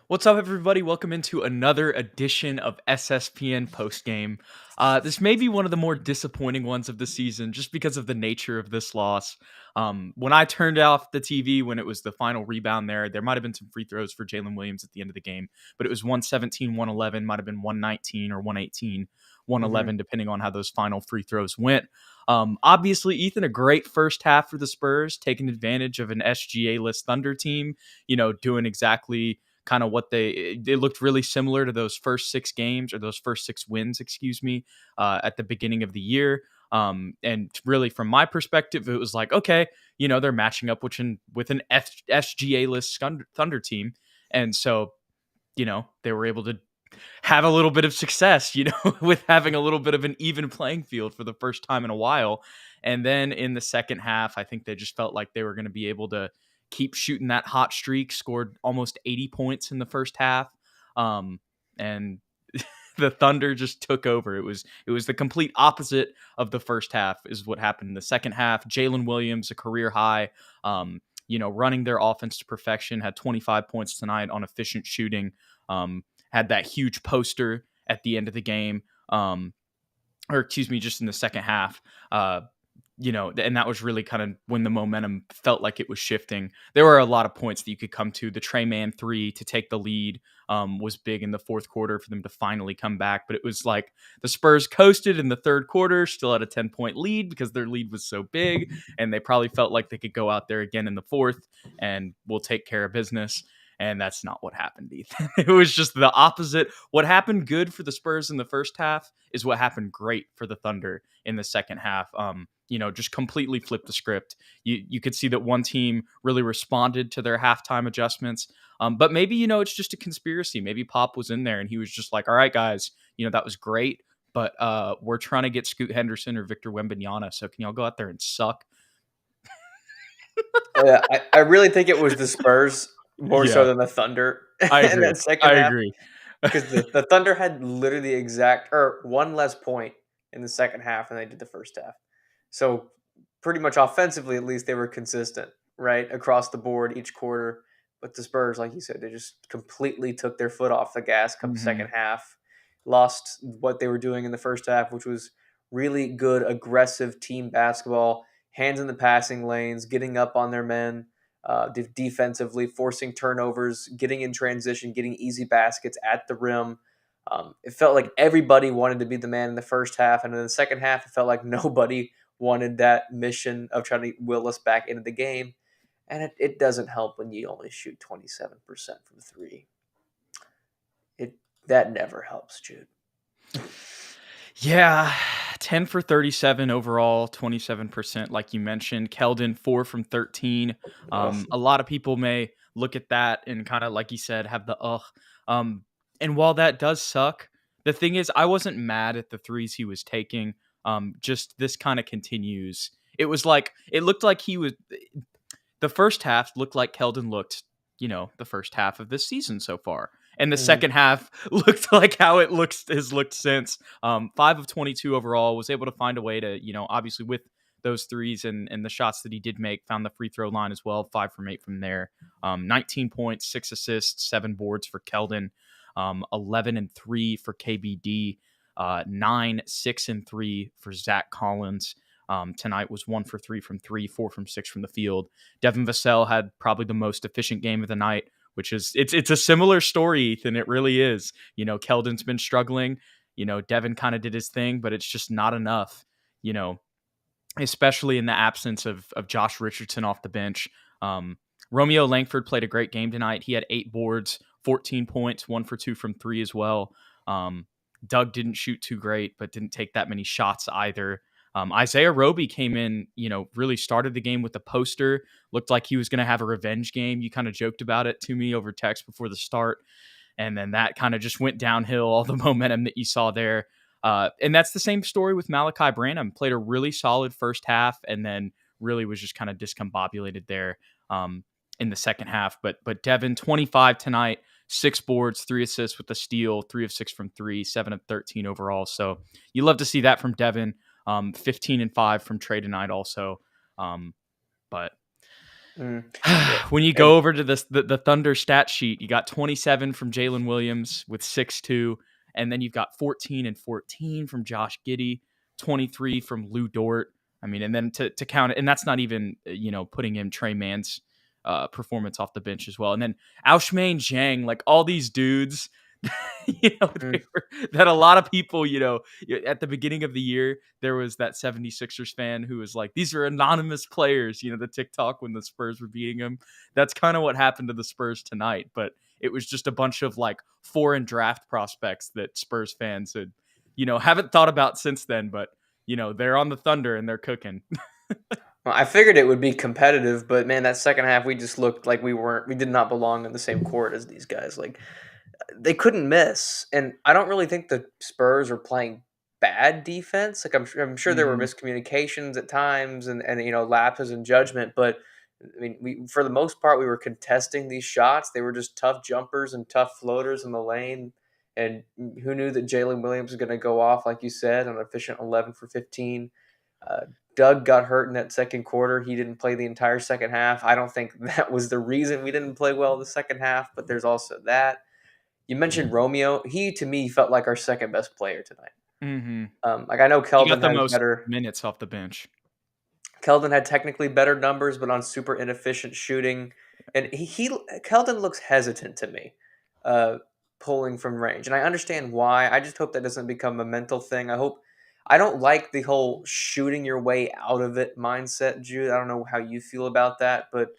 What's up, everybody? Welcome into another edition of SSPN Postgame. This may be one of the more disappointing ones of the season just because of the nature of this loss. When I turned off the TV when it was the final rebound there might have been some free throws for Jalen Williams at the end of the game, but it was 117, 111, might have been 119 or 118, 111, depending on how those final free throws went. Obviously, Ethan, a great first half for the Spurs, taking advantage of an SGA-less Thunder team, doing exactly kind of what they looked really similar to those first six games or those first six wins, excuse me, at the beginning of the year. And really, from my perspective, it was like, okay, they're matching up with an SGA-less Thunder team. And so, they were able to have a little bit of success, with having a little bit of an even playing field for the first time in a while. And then in the second half, I think they just felt like they were going to be able to keep shooting that hot streak, scored almost 80 points in the first half. And the Thunder just took over. It was the complete opposite of the first half is what happened in the second half. Jalen Williams, a career high, running their offense to perfection, had 25 points tonight on efficient shooting. Had that huge poster at the end of the game, just in the second half. And that was really kind of when the momentum felt like it was shifting. There were a lot of points that you could come to. The Trey Man 3 to take the lead was big in the fourth quarter for them to finally come back. But it was like the Spurs coasted in the third quarter, still had a 10-point lead because their lead was so big. And they probably felt like they could go out there again in the fourth and we'll take care of business. And that's not what happened, Ethan. It was just the opposite. What happened good for the Spurs in the first half is what happened great for the Thunder in the second half. Just completely flipped the script. You could see that one team really responded to their halftime adjustments. But maybe, it's just a conspiracy. Maybe Pop was in there and he was just like, all right, guys, that was great. But we're trying to get Scoot Henderson or Victor Wembanyama. So can y'all go out there and suck? Yeah, I really think it was the Spurs more so Yeah, than the Thunder I in agree. that second I half agree. because the Thunder had literally exact or one less point in the second half than they did the first half. So pretty much offensively, at least they were consistent, right, across the board each quarter. But the Spurs, like you said, they just completely took their foot off the gas come second half, lost what they were doing in the first half, which was really good, aggressive team basketball, hands in the passing lanes, getting up on their men defensively, forcing turnovers, getting in transition, getting easy baskets at the rim. It felt like everybody wanted to be the man in the first half, and in the second half, it felt like nobody wanted that mission of trying to will us back into the game. And it doesn't help when you only shoot 27% from three. That never helps, Jude. Yeah, 10 for 37 overall, 27%, like you mentioned. Keldon, 4 from 13. A lot of people may look at that and kind of, like you said, have the ugh. And while that does suck, the thing is, I wasn't mad at the threes he was taking. Just this kind of continues. It looked like the first half looked like Keldon looked, the first half of this season so far. And the second half looked like how it has looked since. 5 of 22 overall, was able to find a way to, obviously with those threes and the shots that he did make, found the free throw line as well, 5 from 8 from there. 19 points, 6 assists, 7 boards for Keldon, 11 and 3 for KBD, 9, 6 and 3 for Zach Collins. Tonight was 1 for 3 from 3, 4 from 6 from the field. Devin Vassell had probably the most efficient game of the night, which is it's a similar story, Ethan. It really is. Keldon's been struggling. Devin kind of did his thing, but it's just not enough. Especially in the absence of Josh Richardson off the bench. Romeo Langford played a great game tonight. He had 8 boards, 14 points, 1 for 2 from 3 as well. Doug didn't shoot too great, but didn't take that many shots either. Isaiah Roby came in, really started the game with a poster. Looked like he was going to have a revenge game. You kind of joked about it to me over text before the start. And then that kind of just went downhill, all the momentum that you saw there. And that's the same story with Malachi Branham. Played a really solid first half and then really was just kind of discombobulated there in the second half. But Devin, 25 tonight, 6 boards, 3 assists with a steal, 3 of 6 from 3, 7 of 13 overall. So you love to see that from Devin. 15 and 5 from Trey tonight also. But Mm. Yeah, When you and go over to the Thunder stat sheet, you got 27 from Jalen Williams with 6-2, and then you've got 14 and 14 from Josh Giddey, 23 from Lou Dort. I mean, and then to count it, and that's not even putting in Trey Mann's performance off the bench as well, and then Ousmane Zhang, like all these dudes. mm, That a lot of people, at the beginning of the year, there was that 76ers fan who was like, these are anonymous players, the TikTok when the Spurs were beating them. That's kind of what happened to the Spurs tonight. But it was just a bunch of like foreign draft prospects that Spurs fans had, haven't thought about since then. But, they're on the Thunder and they're cooking. well, I figured it would be competitive, but man, that second half we just looked like we did not belong in the same court as these guys. Like they couldn't miss, and I don't really think the Spurs are playing bad defense. Like I'm sure there were Hmm. miscommunications at times and lapses in judgment, but I mean we for the most part we were contesting these shots. They were just tough jumpers and tough floaters in the lane. And who knew that Jalen Williams was going to go off like you said on an efficient 11 for 15. Uh, Doug got hurt in that second quarter. He didn't play the entire second half. I don't think that was the reason we didn't play well the second half, but there's also that. You mentioned Romeo. He to me felt like our second best player tonight. Hmm. Like I know He got Keldon the has most better. minutes off the bench. Keldon had technically better numbers, but on super inefficient shooting, and he Keldon looks hesitant to me, uh, pulling from range, and I understand why. I just hope that doesn't become a mental thing. I don't like the whole shooting your way out of it mindset, Jude. I don't know how you feel about that, but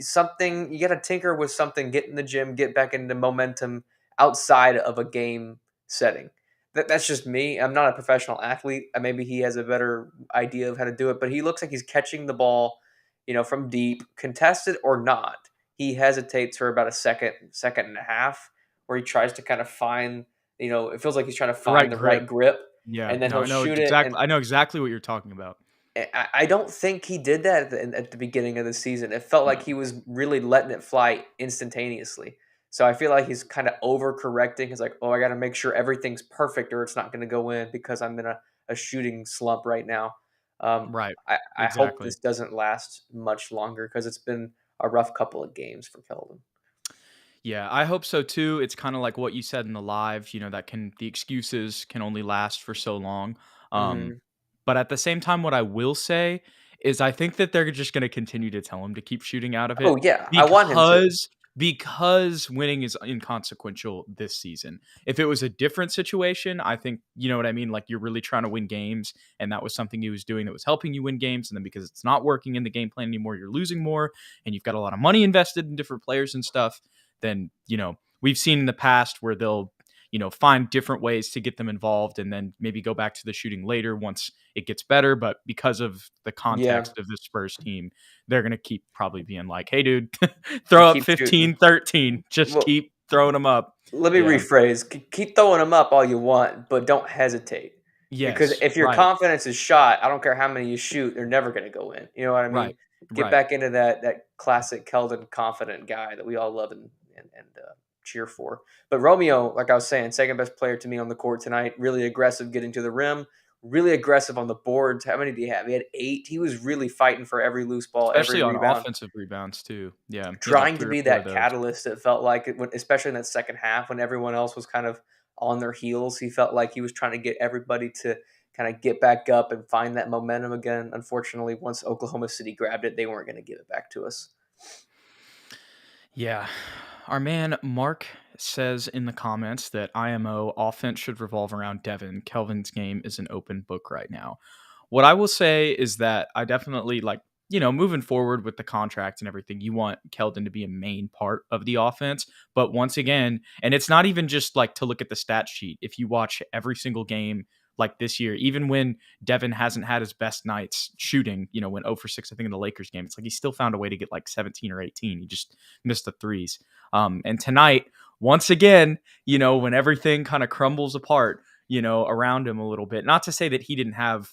something you got to tinker with something, get in the gym, get back into momentum outside of a game setting. That's just me. I'm not a professional athlete. Maybe he has a better idea of how to do it, but he looks like he's catching the ball, from deep, contested or not. He hesitates for about a second, second and a half, where he tries to kind of find, it feels like he's trying to The right find the grip. right grip, Yeah. and then No, he'll I know shoot it. exactly. And I know exactly what you're talking about. I don't think he did that at the beginning of the season. It felt like No. he was really letting it fly instantaneously. So I feel like he's kind of overcorrecting. He's like, oh, I got to make sure everything's perfect or it's not going to go in because I'm in a shooting slump right now. Right. I hope Exactly. this doesn't last much longer because it's been a rough couple of games for Keldon. Yeah, I hope so too. It's kind of like what you said in the live, that the excuses can only last for so long. Um, Hmm. but at the same time, what I will say is I think that they're just going to continue to tell him to keep shooting out of Oh it yeah, I want him to. because winning is inconsequential this season. If it was a different situation, I think, you know what I mean? Like you're really trying to win games and that was something he was doing that was helping you win games. And then because it's not working in the game plan anymore, you're losing more and you've got a lot of money invested in different players and stuff, then, we've seen in the past where they'll, find different ways to get them involved and then maybe go back to the shooting later once it gets better. But because of the Yeah, context of this Spurs team, they're going to keep probably being like, hey, dude, throw up keep shooting. 15, 13. Just Well, keep throwing them up. let me Yeah. rephrase. Keep throwing them up all you want, but don't hesitate. Because Yes. if your Right. confidence is shot, I don't care how many you shoot, they're never going to go in. You know what I mean? Right. Get Right. back into that classic Keldon confident guy that we all love and cheer for. But Romeo, like I was saying, second best player to me on the court tonight. Really aggressive getting to the rim. Really aggressive on the boards. How many do you have? He had 8. He was really fighting for every loose ball, every Especially on rebound, offensive rebounds too. Yeah. He had like trying to 3 or be 4 of that those. catalyst. It felt like, especially in that second half when everyone else was kind of on their heels. He felt like he was trying to get everybody to kind of get back up and find that momentum again. Unfortunately, once Oklahoma City grabbed it, they weren't going to give it back to us. Yeah. Our man Mark says in the comments that IMO offense should revolve around Devin. Kelvin's game is an open book right now. What I will say is that I definitely like, moving forward with the contract and everything, you want Keldon to be a main part of the offense. But once again, and it's not even just like to look at the stat sheet. If you watch every single game like this year, even when Devin hasn't had his best nights shooting, went 0 for 6, I think in the Lakers game, it's like he still found a way to get like 17 or 18. He just missed the threes. And tonight, once again, when everything kind of crumbles apart, around him a little bit, not to say that he didn't have,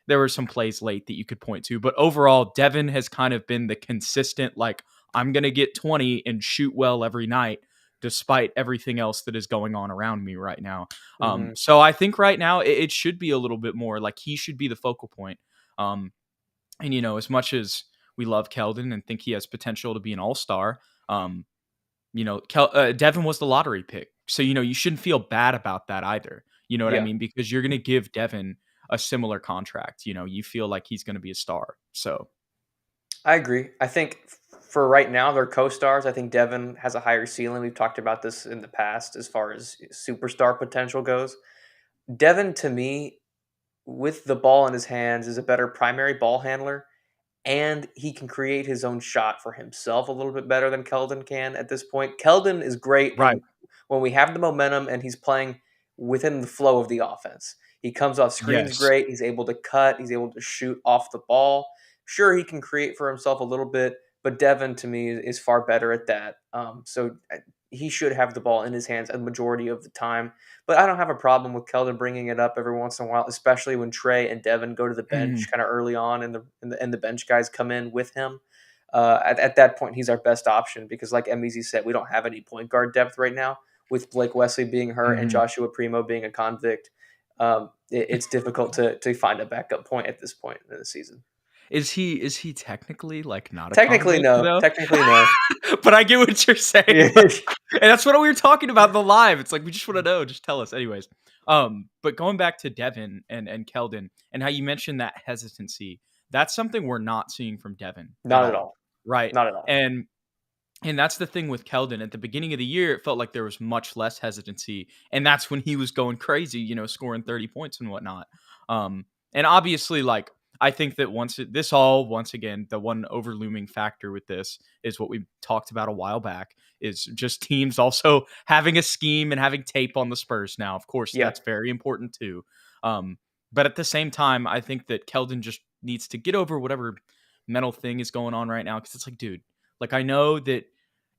there were some plays late that you could point to, but overall, Devin has kind of been the consistent, like, I'm going to get 20 and shoot well every night, despite everything else that is going on around me right now. Hmm. So I think right now it should be a little bit more like he should be the focal point. And, as much as we love Keldon and think he has potential to be an all-star. Devin was the lottery pick. So, you shouldn't feel bad about that either. You know what I Yeah, mean? Because you're going to give Devin a similar contract. You feel like he's going to be a star. So, I agree. I think for right now, they're co-stars. I think Devin has a higher ceiling. We've talked about this in the past as far as superstar potential goes. Devin, to me, with the ball in his hands, is a better primary ball handler, and he can create his own shot for himself a little bit better than Keldon can at this point. Keldon is great right. when we have the momentum and he's playing within the flow of the offense. He comes off screens Yes. great. He's able to cut. He's able to shoot off the ball. Sure, he can create for himself a little bit, but Devin to me is far better at that. He should have the ball in his hands a majority of the time. But I don't have a problem with Keldon bringing it up every once in a while, especially when Trey and Devin go to the bench Mhm. kind of early on, and the bench guys come in with him. At that point, he's our best option because, like MEZ said, we don't have any point guard depth right now. With Blake Wesley being hurt and Mhm. Joshua Primo being a convict, it's difficult to find a backup point at this point in the season. Is he technically like not a Technically, convict no. though? Technically, no. But I get what you're saying. Yeah. And that's what we were talking about in the live. It's like we just want to know. Just tell us, anyways. But going back to Devin and Keldon and how you mentioned that hesitancy, that's something we're not seeing from Devin at Not at all, all. right? Not at all. And that's the thing with Keldon. At the beginning of the year, it felt like there was much less hesitancy, and that's when he was going crazy, scoring 30 points and whatnot. And obviously, like I think that once again, the one overlooming factor with this is what we talked about a while back is just teams also having a scheme and having tape on the Spurs. Now, of course, Yeah. that's very important too. Um, but at the same time, I think that Keldon just needs to get over whatever mental thing is going on right now because it's like, dude, like I know that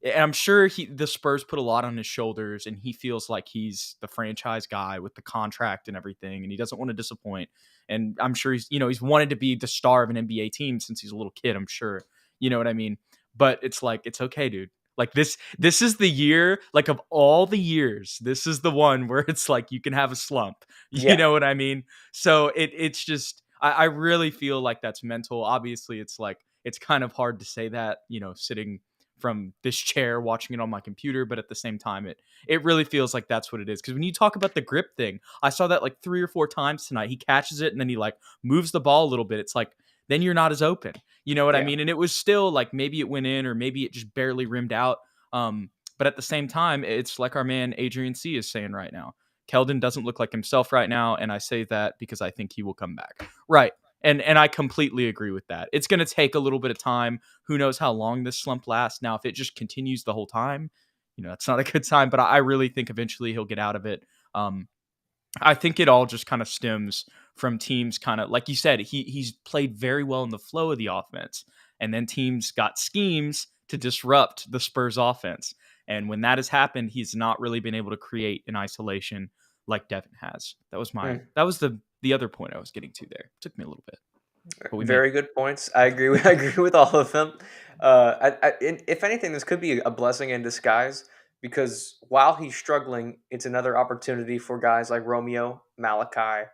and I'm sure the Spurs put a lot on his shoulders, and he feels like he's the franchise guy with the contract and everything, and he doesn't want to disappoint. And I'm sure he's wanted to be the star of an NBA team since he's a little kid. I'm sure, you know what I mean. But it's like it's okay, dude. Like this is the year, like of all the years, this is the one where it's like you can have a slump. You Yeah. know what I mean? So it's just I really feel like that's mental. Obviously, it's like it's kind of hard to say that, sitting from this chair watching it on my computer, but at the same time it really feels like that's what it is. Because when you talk about the grip thing, I saw that like 3 or 4 times tonight. He catches it and then he like moves the ball a little bit. It's like then you're not as open. You know what I Yeah. mean? And it was still like maybe it went in or maybe it just barely rimmed out. But at the same time, it's like our man Adrian C is saying right now. Keldon doesn't look like himself right now, and I say that because I think he will come back. Right. And I completely agree with that. It's going to take a little bit of time. Who knows how long this slump lasts? Now, if it just continues the whole time, that's not a good time. But I really think eventually he'll get out of it. Um, I think it all just kind of stems from teams kind of like you said, he's played very well in the flow of the offense. And then teams got schemes to disrupt the Spurs offense. And when that has happened, he's not really been able to create in isolation like Devin has. Mm. That was the other point I was getting to there. It took me a little bit, but we made Very it. good points. I agree. I agree with all of them. If anything, this could be a blessing in disguise because while he's struggling, it's another opportunity for guys like Romeo, Malachi,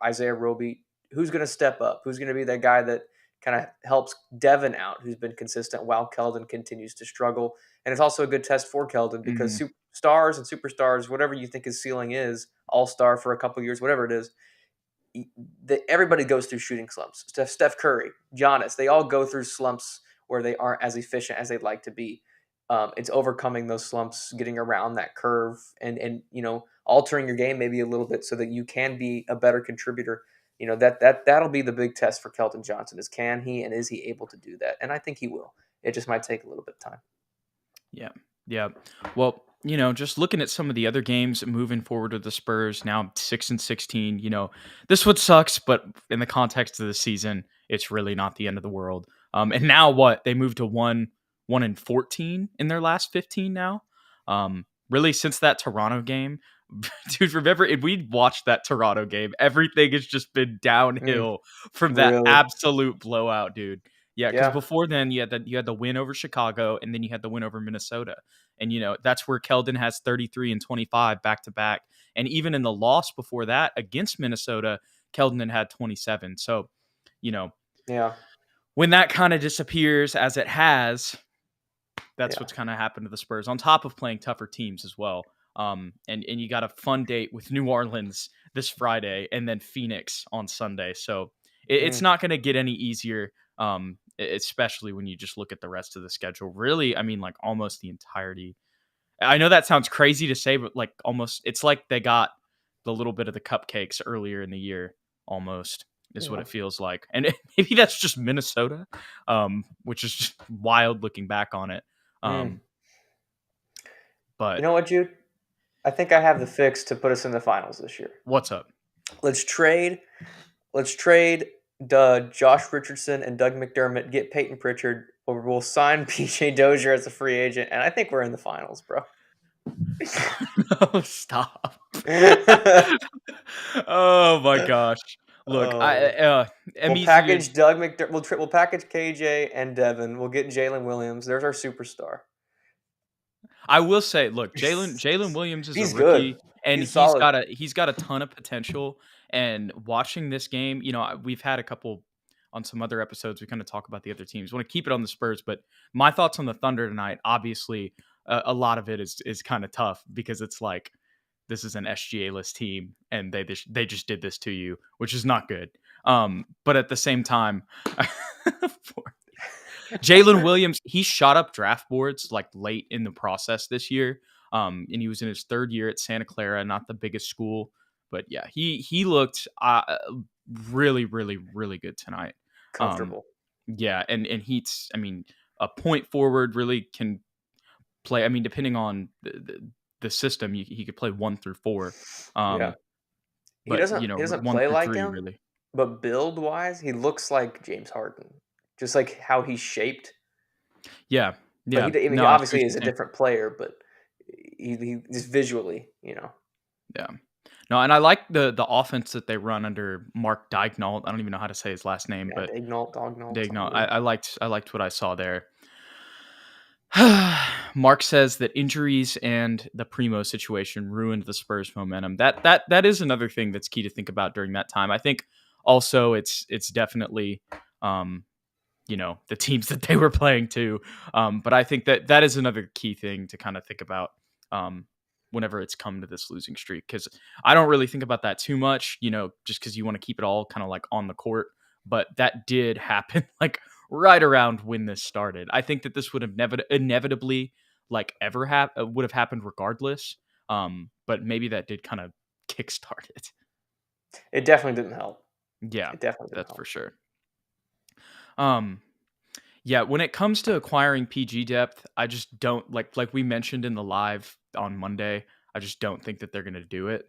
Isaiah Roby. Who's going to step up? Who's going to be that guy that kind of helps Devin out, who's been consistent while Keldon continues to struggle? And it's also a good test for Keldon because Mhm. stars and superstars, whatever you think his ceiling is, all star for a couple years, whatever it is, everybody goes through shooting slumps. Steph Curry, Giannis, they all go through slumps where they aren't as efficient as they'd like to be. It's overcoming those slumps, getting around that curve, and altering your game maybe a little bit so that you can be a better contributor. That'll be the big test for Kelton Johnson is can he and is he able to do that? And I think he will. It just might take a little bit of time. Yeah. Yeah. Well, just looking at some of the other games moving forward with the Spurs, now 6-16, this would sucks, but in the context of the season, it's really not the end of the world. And now what? They moved to 1-14 in their last 15 now. Really since that Toronto game. Dude, remember if we watched that Toronto game, everything has just been Mm, downhill from that really? absolute blowout, dude. Yeah, because Yeah. before then you had the win over Chicago, and then you had the win over Minnesota, and that's where Keldon has 33 and 25 back to back, and even in the loss before that against Minnesota, Keldon had 27. So, you know, Yeah. when that kind of disappears, as it has, that's Yeah. what's kind of happened to the Spurs, on top of playing tougher teams as well. And you got a fun date with New Orleans this Friday, and then Phoenix on Sunday. So it's Mm, not going to get any easier. Especially when you just look at the rest of the schedule. Really, I mean, like almost the entirety. I know that sounds crazy to say, but like almost, it's like they got the little bit of the cupcakes earlier in the year. Almost is what yeah. it feels like, and maybe that's just Minnesota, which is just wild looking back on it. Mm. Um, You but know what, Jude? I think I have the fix to put us in the finals this year. what's up? Let's trade. Let's trade Josh Richardson and Doug McDermott. Get Peyton Pritchard, or we'll sign PJ Dozier as a free agent, and I think we're in the finals, bro. Oh, stop. Oh my gosh. Look, Oh, I'm we'll easy to. package Doug McDermott. We'll package KJ and Devin. We'll get Jalen Williams. There's our superstar. I will say, look, Jalen Williams is a He's good. rookie, and He's solid. he's got a ton of potential. And watching this game, we've had a couple on some other episodes. We kind of talk about the other teams. Want to keep it on the Spurs, but my thoughts on the Thunder tonight. Obviously, a lot of it is kind of tough because it's like this is an SGA list team, and they just did this to you, which is not good. But at the same time, Jalen Williams, he shot up draft boards like late in the process this year. And he was in his third year at Santa Clara, not the biggest school, but yeah, he looked really, really, really good tonight. Um, Comfortable. yeah, and he's, I mean, a point forward really can play. I mean, depending on the system, he could play 1 through 4. Yeah. Um, He but doesn't he doesn't one play through like three him, really. but build wise, he looks like James Harden. Just like how he's shaped. Yeah, But yeah. he No, I see obviously what is a you're saying. different player, but he just visually. Yeah. No, and I like the offense that they run under Mark Daignault. I don't even know how to say his last name, Yeah, but Daignault, Dognault, something Daignault. weird. I liked what I saw there. Mark says that injuries and the Primo situation ruined the Spurs momentum. That is another thing that's key to think about during that time. I think also it's definitely the teams that they were playing too. But I think that is another key thing to kind of think about um, whenever it's come to this losing streak. Because I don't really think about that too much, just because you want to keep it all kind of like on the court. But that did happen like right around when this started. I think that this would have inevitably like ever would have happened regardless. But maybe that did kind of kickstart it. It definitely didn't help. Yeah, It definitely didn't that's help. for sure. Um, Yeah, when it comes to acquiring PG depth, I just don't like we mentioned in the live on Monday, I just don't think that they're going to do it.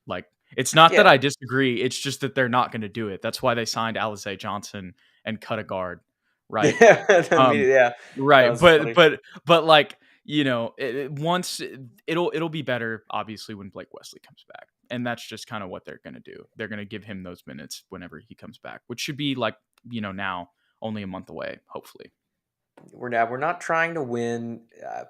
Like it's not that Yeah. I disagree, it's just that they're not going to do it. That's why they signed Alize Johnson and cut a guard, right? Yeah. Um Yeah. That right, was funny. but like, once it'll be better obviously when Blake Wesley comes back. And that's just kind of what they're going to do. They're going to give him those minutes whenever he comes back, which should be like, now only a month away, hopefully. We're not trying to win.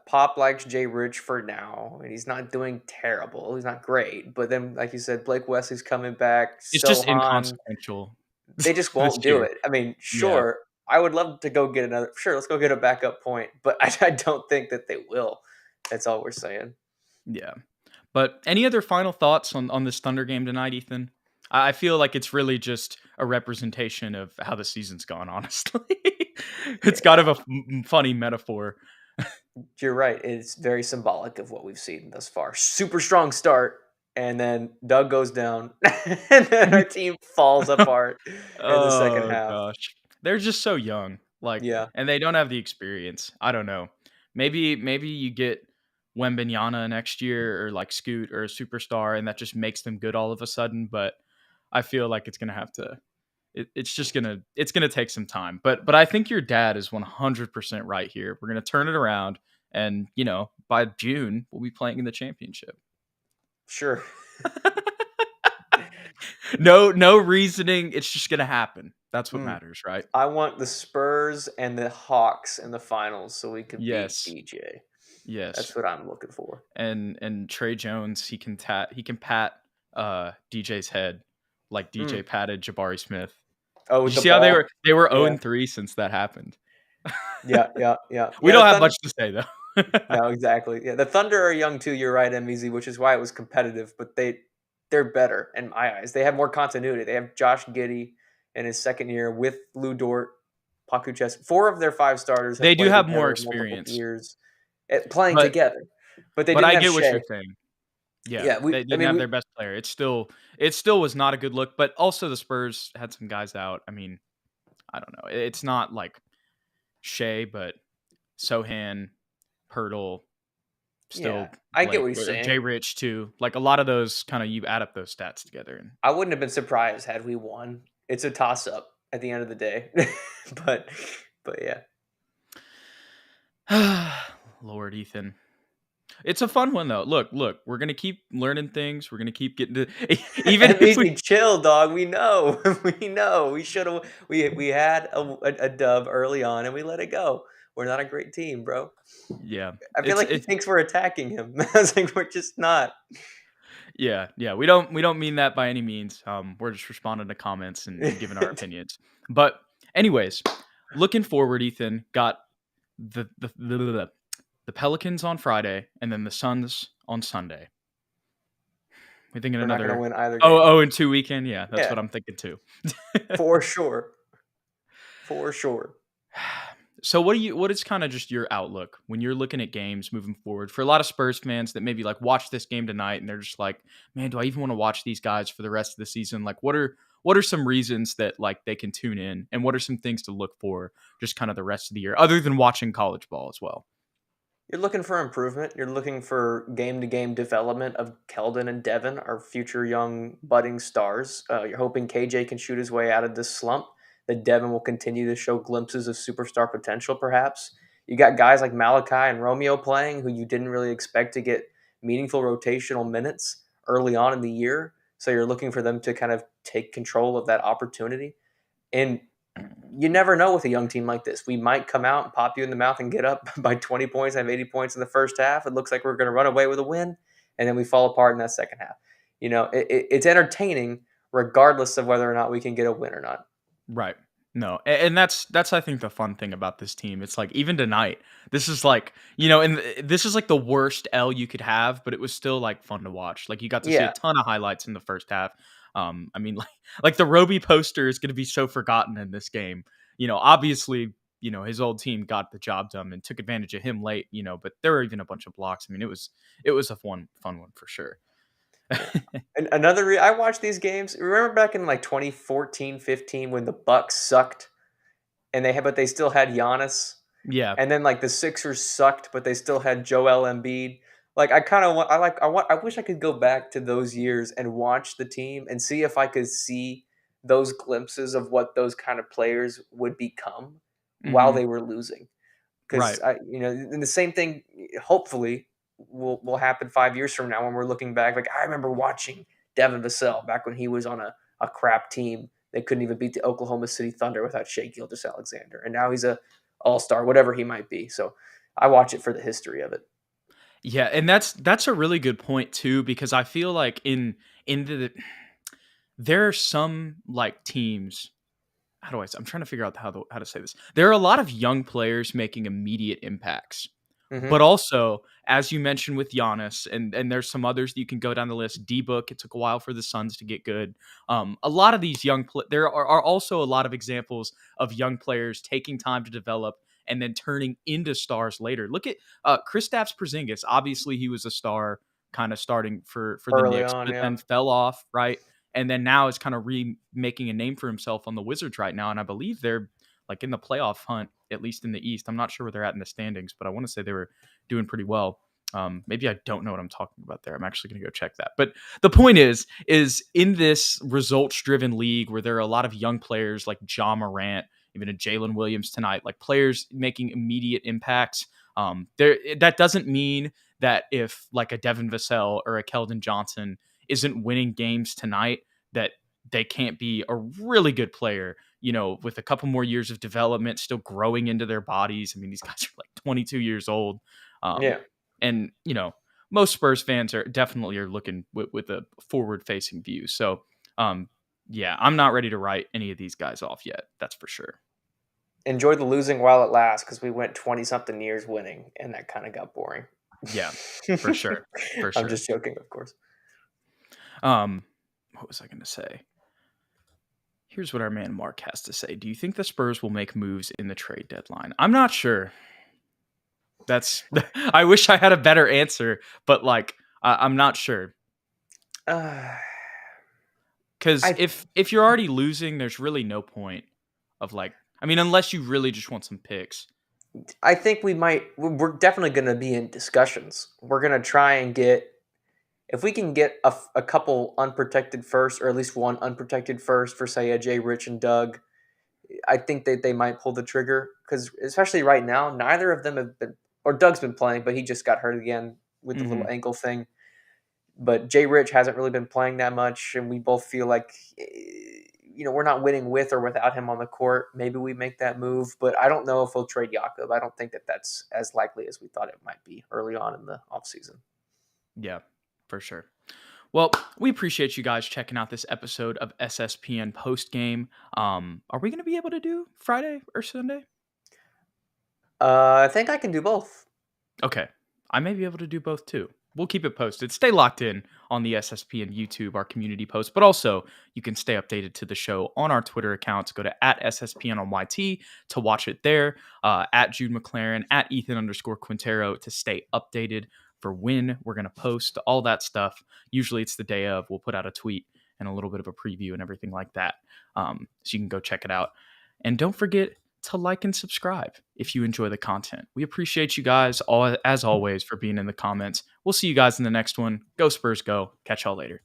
Pop likes Jay Rich for now. I mean, he's not doing terrible. He's not great. But then, like you said, Blake Wesley's coming back. It's just Sohan, inconsequential they just this won't do year. it. I mean, Yeah, sure, I would love to go get another. Sure, let's go get a backup point. But I don't think that they will. That's all we're saying. yeah. But any other final thoughts on this Thunder game tonight, Ethan? I feel like it's really just a representation of how the season's gone, honestly. It's kind of a Yeah, funny metaphor. you're right. It's very symbolic of what we've seen thus far. Super strong start, and then Doug goes down, and then our team falls apart in the second Oh half. gosh. They're just so young. Like, Yeah, and they don't have the experience. I don't know. Maybe you get Wembenyana next year, or like Scoot or a superstar, and that just makes them good all of a sudden, but I feel like it's gonna have to it's gonna take some time. But I think your dad is 100% right here. We're gonna turn it around, and by June we'll be playing in the championship. sure. No reasoning. It's just gonna happen. That's what Mm. matters, right? I want the Spurs and the Hawks in the finals so we can beat Yes. DJ. Yes. That's what I'm looking for. And Trey Jones, he can pat DJ's head like DJ Mm. patted Jabari Smith. Oh, Did with you the see how they were ball. they were Yeah. 0-3 since that happened? Yeah, yeah, yeah. We Yeah, the don't have Thunder. much to say though. No, exactly. Yeah, the Thunder are young too. You're right, MVZ, which is why it was competitive. But they're better in my eyes. They have more continuity. They have Josh Giddey in his second year with Lou Dort, Pakuches. Four of their five starters have They do played have more together multiple experience, years, playing but together. But they but didn't I have get what Shea. you're saying. Yeah, Yeah, we. they I didn't mean, have we. their best player. It still was not a good look, but also the Spurs had some guys out. I mean, I don't know. It's not like Shea, but Sohan, Pirtle, Yeah, still I get like what he's Jay saying. Rich too. Like a lot of those kind of you add up those stats together I wouldn't have been surprised had we won. It's a toss up at the end of the day, but yeah. and Lord Ethan. It's a fun one though. Look, we're gonna keep learning things. We're gonna keep getting to even if we MVP, chill, dog. We know, we know. We should have. We had a dub early on, and we let it go. We're not a great team, bro. yeah. I feel It's like he it thinks we're attacking him. I was like, we're just not. yeah. We don't mean that by any means. We're just responding to comments and giving our opinions. But anyways, looking forward, Ethan got the Pelicans on Friday and then the Suns on Sunday. We thinking We're not going to another win either oh game. oh and 2 weekend. Yeah, that's Yeah, what I'm thinking too. for sure, for sure. So what is kind of just your outlook when you're looking at games moving forward for a lot of Spurs fans that maybe like watch this game tonight and they're just like, man, do I even want to watch these guys for the rest of the season? Like what are some reasons that like they can tune in and what are some things to look for just kind of the rest of the year other than watching college ball as well? You're looking for improvement. You're looking for game to game development of Keldon and Devin, our future young budding stars. You're hoping KJ can shoot his way out of this slump, that Devin will continue to show glimpses of superstar potential, perhaps. You got guys like Malachi and Romeo playing who you didn't really expect to get meaningful rotational minutes early on in the year. So you're looking for them to kind of take control of that opportunity. And you never know with a young team like this. We might come out and pop you in the mouth and get up by 20 points, have 80 points in the first half. It looks like we're going to run away with a win, and then we fall apart in that second half. It's entertaining regardless of whether or not we can get a win or not. Right. No, and that's I think the fun thing about this team. It's like even tonight, this is like and this is like the worst L you could have, but it was still like fun to watch. Like you got to see a Yeah, ton of highlights in the first half. I mean, like the Roby poster is going to be so forgotten in this game. Obviously, his old team got the job done and took advantage of him late. But there were even a bunch of blocks. I mean, it was a fun one for sure. yeah. And I watched these games. Remember back in like 2014, 15 when the Bucks sucked and but they still had Giannis. Yeah. And then like the Sixers sucked, but they still had Joel Embiid. Like I kind of want, I wish I could go back to those years and watch the team and see if I could see those glimpses of what those kind of players would become while Hmm. they were losing. Because Right. and the same thing, hopefully, will happen 5 years from now when we're looking back. Like I remember watching Devin Vassell back when he was on a crap team. They couldn't even beat the Oklahoma City Thunder without Shea Gilgeous-Alexander, and now he's a all-star, whatever he might be. So I watch it for the history of it. Yeah, and that's a really good point too because I feel like in there are some like teams. How do I say? I'm trying to figure out how to say this. There are a lot of young players making immediate impacts, but Hmm. also as you mentioned with Giannis, and there's some others that you can go down the list. D-Book, it took a while for the Suns to get good. A lot of these there are also a lot of examples of young players taking time to develop and then turning into stars later. Look at Kristaps Porzingis. Obviously, he was a star, kind of starting for the Early Knicks, on, but yeah. then fell off, right? And then now is kind of making a name for himself on the Wizards right now, and I believe they're like in the playoff hunt, at least in the East. I'm not sure where they're at in the standings, but I want to say they were doing pretty well. Maybe I don't know what I'm talking about there. I'm actually going to go check that. But the point is in this results-driven league where there are a lot of young players like Ja Morant, even a Jalen Williams tonight, like players making immediate impacts. That doesn't mean that if like a Devin Vassell or a Keldon Johnson isn't winning games tonight, that they can't be a really good player, with a couple more years of development, still growing into their bodies. I mean, these guys are like 22 years old. Um, Yeah. and, most Spurs fans are definitely looking with a forward facing view. So, Yeah, I'm not ready to write any of these guys off yet. That's for sure. Enjoy the losing while it lasts because we went 20 something years winning, and that kind of got boring. Yeah, for sure. For I'm sure. just joking, of course. What was I going to say? Here's what our man Mark has to say. Do you think the Spurs will make moves in the trade deadline? I'm not sure. That's I wish I had a better answer, but like I'm not sure. Uh, Cuz I if you're already losing, there's really no point of like I mean unless you really just want some picks. I think we might. We're definitely going to be in discussions. We're going to try and get if we can get a couple unprotected first, or at least one unprotected first for say a Jay Rich and Doug. I think that they might pull the trigger because especially right now, neither of them have been. Or Doug's been playing, but he just got hurt again with the little Mhm. ankle thing. But Jay Rich hasn't really been playing that much, and we both feel like we're not winning with or without him on the court. Maybe we make that move, but I don't know if we'll trade Jakob. I don't think that that's as likely as we thought it might be early on in the offseason. Yeah, for sure. Well, we appreciate you guys checking out this episode of SSPN Postgame. Are we going to be able to do Friday or Sunday? I think I can do both. Okay. I may be able to do both too. We'll keep it posted. Stay locked in on the SSPN YouTube, our community post, but also you can stay updated to the show on our Twitter accounts. Go to at SSPN on YT to watch it there, at Jude McLaren, at Ethan_Quintero to stay updated for when we're going to post all that stuff. Usually it's the day of. We'll put out a tweet and a little bit of a preview and everything like that. So you can go check it out. And don't forget to like and subscribe if you enjoy the content. We appreciate you guys, all as always, for being in the comments. We'll see you guys in the next one. Go Spurs, go. Catch y'all later.